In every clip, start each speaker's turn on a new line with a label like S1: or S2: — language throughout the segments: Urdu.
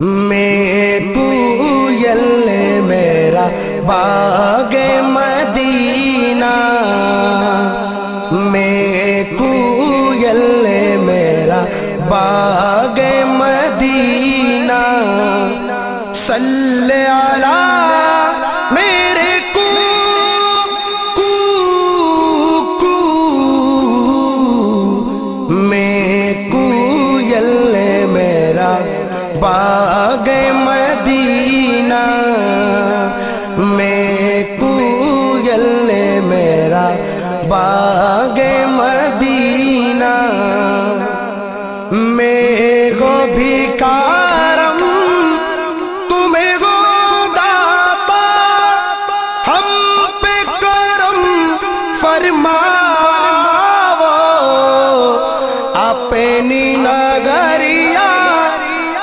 S1: میں کوئل میرا باغ مدینہ، میں کوئل میرا باغ مدینہ، صلی علی میرے میں کوئل میرا باغ مدینہ، میں کوئل میرا باغ مدینہ، میں گو بھکارم تمہیں گو داتا، ہم پہ کرم فرماؤ، اپنی نگریہ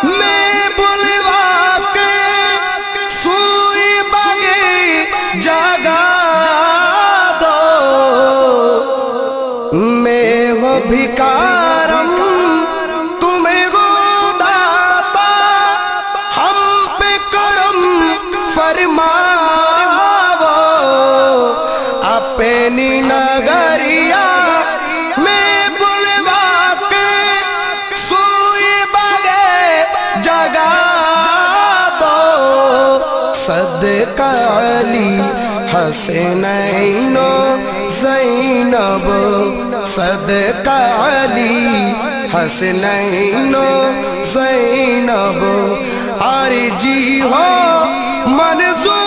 S1: میں بلوا کے سوئی بگے جگا دو، میں وہ بھکارم تمہیں گو داتا، ہم پہ کرم فرماؤ، اپنی نگریہ میں بلوا کے سوئی بگے جگا دو، صدقہ علی حسنین و زینب، صدقہ علی حسنین و زینب، عرجی ہو منظور،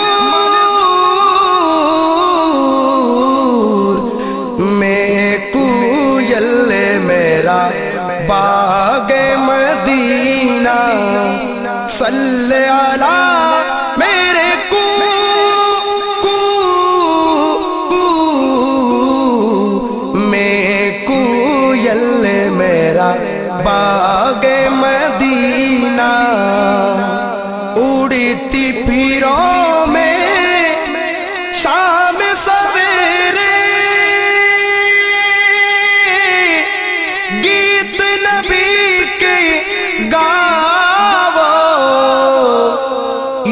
S1: میں کوئل میرا باغ مدینہ، صلی علی میرے میں کوئل میرا باغ مدینہ، اڑتی پھروں میں شام سویرے، گیت نبی کے گاؤ،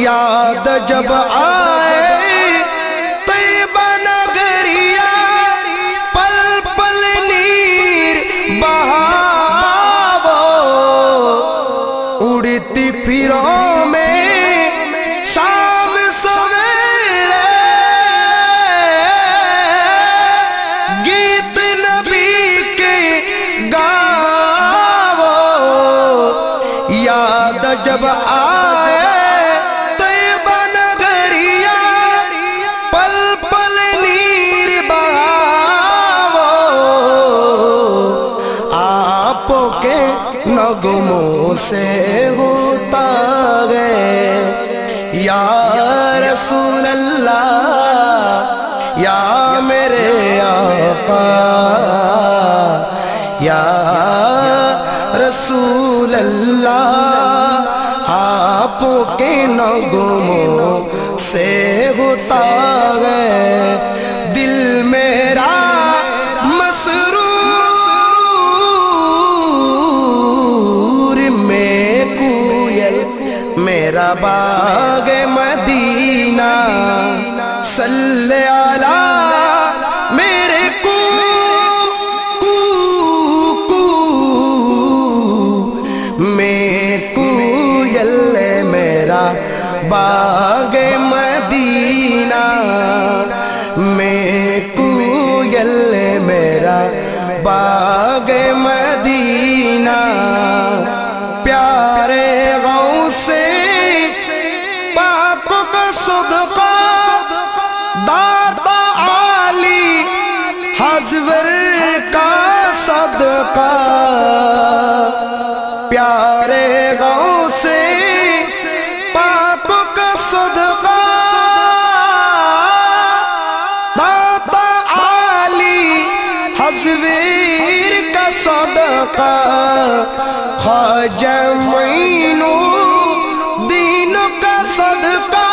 S1: یاد جب آئے طیبہ نگریہ، پل پل نیر بہاؤ، اڑتی پھروں میں شام سویرے، گیت نبی کے گاؤ، یاد جب آئے طیبہ نگریہ، پل پل نیر بہاؤ، آپ کے نغموں سے ہوتا گئے یا رسول اللہ، یا میرے آقا، یا رسول اللہ، آپ کے نغموں سے ہوتا گئے دل میرا مسرور، میں کوئل میرا باغ مدینہ، صلی علی میرے میں کوئل میرا باغ مدینہ، میں کوئل میرا باغ مدینہ، پیارے غوث پاک کا صدقہ، داتا عالی حضور کا صدقہ، پیارے غوث پاک کا صدقہ، داتا عالی حضور کا صدقہ، خواجہ معین الدین کا صدقہ،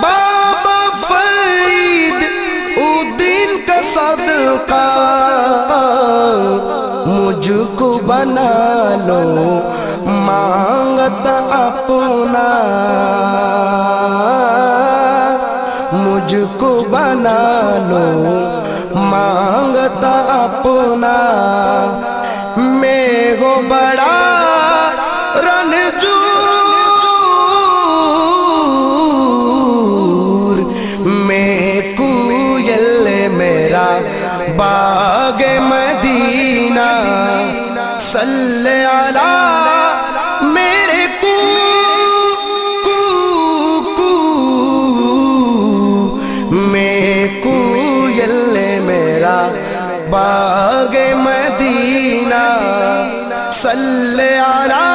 S1: بابا فرید الدین کا صدقہ، مجھ کو بنا لو مانگتا اپنا مجھ کو بنا لو مانگتا اپنا میں ہو بڑا رنجور میں کوئل میرا باغ مدینہ صلی علی میرے میں کوئل میرا باغ مدینہ صلی علی